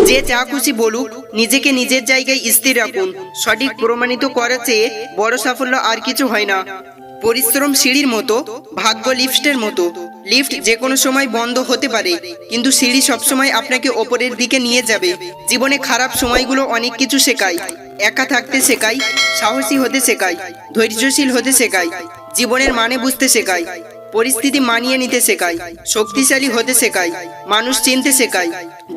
যে যা খুশি বলুক, নিজেকে নিজের জায়গায় স্থির রাখুন। সঠিক প্রমাণিত করার চেয়ে বড় সাফল্য আর কিছু হয় না। পরিশ্রম সিঁড়ির মতো, ভাগ্য লিফটের মতো। লিফট যে কোনো সময় বন্ধ হতে পারে, কিন্তু সিঁড়ি সবসময় আপনাকে ওপরের দিকে নিয়ে যাবে। জীবনে খারাপ সময়গুলো অনেক কিছু শেখায়। একা থাকতে শেখায়, সাহসী হতে শেখায়, ধৈর্যশীল হতে শেখায়, জীবনের মানে বুঝতে শেখায়, পরিস্থিতি মানিয়ে নিতে শেখায়, শক্তিশালী হতে শেখায়, মানুষ চিনতে শেখায়।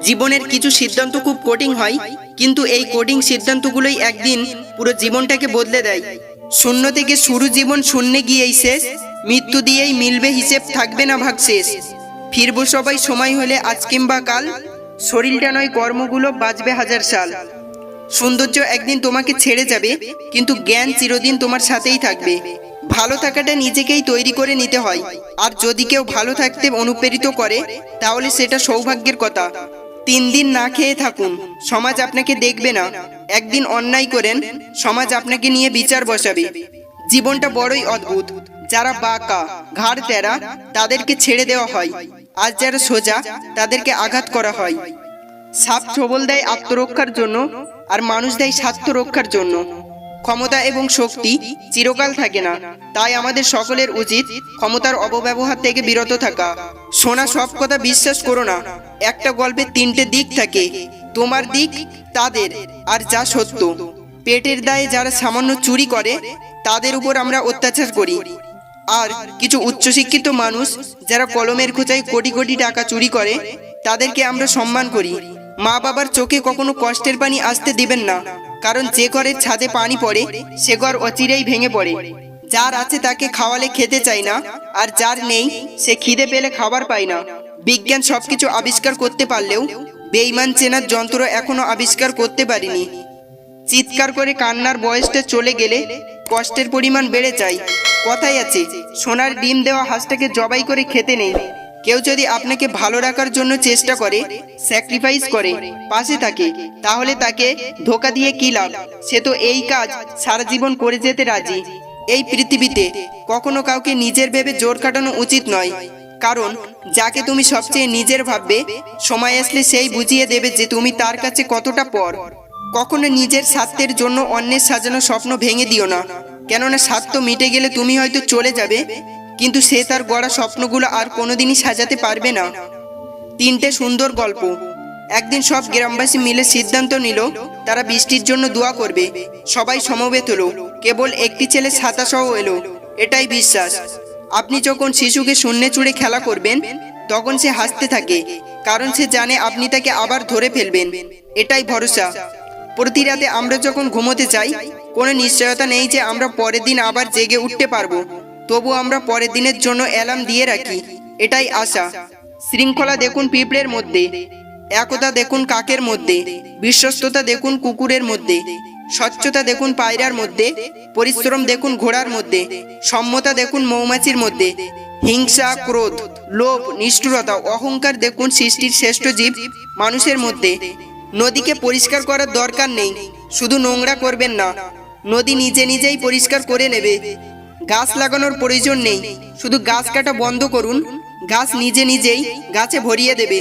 জীবনের কিছু সিদ্ধান্ত খুব কঠিন হয়, কিন্তু এই কঠিন সিদ্ধান্তগুলোই একদিন পুরো জীবনটাকে বদলে দেয়। শূন্য থেকে শুরু, জীবন শূন্যে গিয়েই শেষ। মৃত্যু দিয়েই মিলবে হিসেব, থাকবে না ভাগ শেষ। ফিরবো সবাই সময় হলে, আজ কিংবা কাল। শরীরটা নয়, কর্মগুলো বাঁচবে হাজার সাল। সৌন্দর্য একদিন তোমাকে ছেড়ে যাবে, কিন্তু জ্ঞান চিরদিন তোমার সাথেই থাকবে। ভালো থাকাটা নিজেকেই তৈরি করে নিতে হয়। আর যদি কেউ ভালো থাকতে অনুপ্রেরিত করে, তাহলে সেটা সৌভাগ্যের কথা। 3 দিন না খেয়ে থাকুন, সমাজ আপনাকে দেখবে না। একদিন অন্যায় করেন, সমাজ আপনাকে নিয়ে বিচার বসাবে। জীবনটা বড়ই অদ্ভুত। যারা বাঁকা, ঘাড় তেরা, তাদেরকে ছেড়ে দেওয়া হয়। আর যারা সোজা, তাদেরকে আঘাত করা হয়। সাপ ছবল দেয় আত্মরক্ষার জন্য, আর মানুষ দেয় স্বার্থ রক্ষার জন্য। ক্ষমতা এবং শক্তি চিরকাল থাকে না, তাই আমাদের সকলের উচিত ক্ষমতার অপব্যবহার থেকে বিরত থাকা। শোনা সব কথা বিশ্বাস করো না। একটা গল্পের 3টে দিক থাকে, তোমার দিক, তাদের, আর যা সত্য। পেটের দায়ে যারা সামান্য চুরি করে, তাদের উপর আমরা অত্যাচার করি। আর কিছু উচ্চশিক্ষিত মানুষ যারা কলমের খোঁচায় কোটি কোটি টাকা চুরি করে, তাদেরকে আমরা সম্মান করি। মা বাবার চোখে কখনো কষ্টের পানি আসতে দিবেন না, কারণ যে ঘরের ছাদে পানি পড়ে, সে ঘর অচিরেই ভেঙে পড়ে। যার আছে তাকে খাওয়ালে খেতে চায় না, আর যার নেই সে খিদে পেলে খাবার পায় না। বিজ্ঞান সবকিছু আবিষ্কার করতে পারলেও বেঈমান চেনার যন্ত্র এখনো আবিষ্কার করতে পারেনি। চিৎকার করে কান্নার বয়সটা চলে গেলে কষ্টের পরিমাণ বেড়ে যায়। কথাই আছে, সোনার ডিম দেওয়া হাঁসটাকে জবাই করে খেতে নেই। কেউ যদি আপনাকে ভালো রাখার জন্য চেষ্টা করে, স্যাক্রিফাইস করে, পাশে থাকে, তাহলে তাকে ধোঁকা দিয়ে কি লাভ? সে তো এই কাজ সারা জীবন করে যেতে রাজি। এই পৃথিবীতে কখনো কাউকে নিজের ভেবে জোর কাটানো উচিত নয়, কারণ যাকে তুমি সবচেয়ে নিজের ভাববে, সময় আসলে সেই বুঝিয়ে দেবে যে তুমি তার কাছে কতটা পর। কখনো নিজের স্বার্থের জন্য অন্যের সাজানো স্বপ্ন ভেঙে দিও না, কেননা স্বার্থ মিটে গেলে তুমি হয়তো চলে যাবে, কিন্তু সে তার গড়া স্বপ্নগুলো আর কোনোদিনই সাজাতে পারবে না। 3টে সুন্দর গল্প। একদিন সব গ্রামবাসী মিলে সিদ্ধান্ত নিল, তারা বৃষ্টির জন্য দোয়া করবে। সবাই সমবেত হলো, কেবল একটি ছেলে ছাতা সহ এলো। এটাই বিশ্বাস। আপনি যখন শিশুকে শূন্যে চুড়ে খেলা করবেন, তখন সে হাসতে থাকে, কারণ সে জানে আপনি তাকে আবার ধরে ফেলবেন। এটাই ভরসা। প্রতি রাতে আমরা যখন ঘুমোতে চাই, কোনো নিশ্চয়তা নেই যে আমরা পরের দিন আবার জেগে উঠতে পারবো। তবু আমরা পরের দিনের জন্য অ্যালার্ম দিয়ে রাখি। এটাই আশা। শৃঙ্খলা দেখুন পিঁপড়ের মধ্যে, একতা দেখুন কাকের মধ্যে, বিশ্বস্ততা দেখুন কুকুরের মধ্যে, স্বচ্ছতা দেখুন পায়রার মধ্যে, পরিশ্রম দেখুন ঘোড়ার মধ্যে, সম্মতা দেখুন মৌমাছির মধ্যে, হিংসা, ক্রোধ, লোভ, নিষ্ঠুরতা, অহংকার দেখুন সৃষ্টির শ্রেষ্ঠ জীব মানুষের মধ্যে। নদীকে পরিষ্কার করার দরকার নেই, শুধু নোংরা করবেন না, নদী নিজে নিজেই পরিষ্কার করে নেবে। গাছ লাগানোর প্রয়োজন নেই, শুধু গাছ কাটা বন্ধ করুন, গাছ নিজে নিজেই গাছে ভরিয়ে দেবে।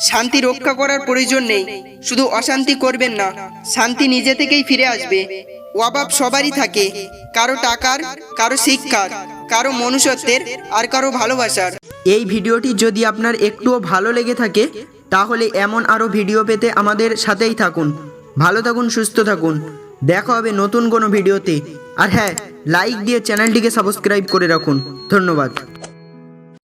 শান্তি রক্ষা করার প্রয়োজন নেই, শুধু অশান্তি করবেন না, শান্তি নিজে থেকেই ফিরে আসবে। অভাব সবারই থাকে, কারো টাকার, কারো শিক্ষার, কারো মনুষ্যত্বের, আর কারো ভালোবাসার। এই ভিডিওটি যদি আপনার একটুও ভালো লেগে থাকে, তাহলে এমন আরও ভিডিও পেতে আমাদের সাথেই থাকুন। ভালো থাকুন, সুস্থ থাকুন। দেখা হবে নতুন কোনো ভিডিওতে। আর হ্যাঁ, লাইক দিয়ে চ্যানেলটিকে সাবস্ক্রাইব করে রাখুন। ধন্যবাদ।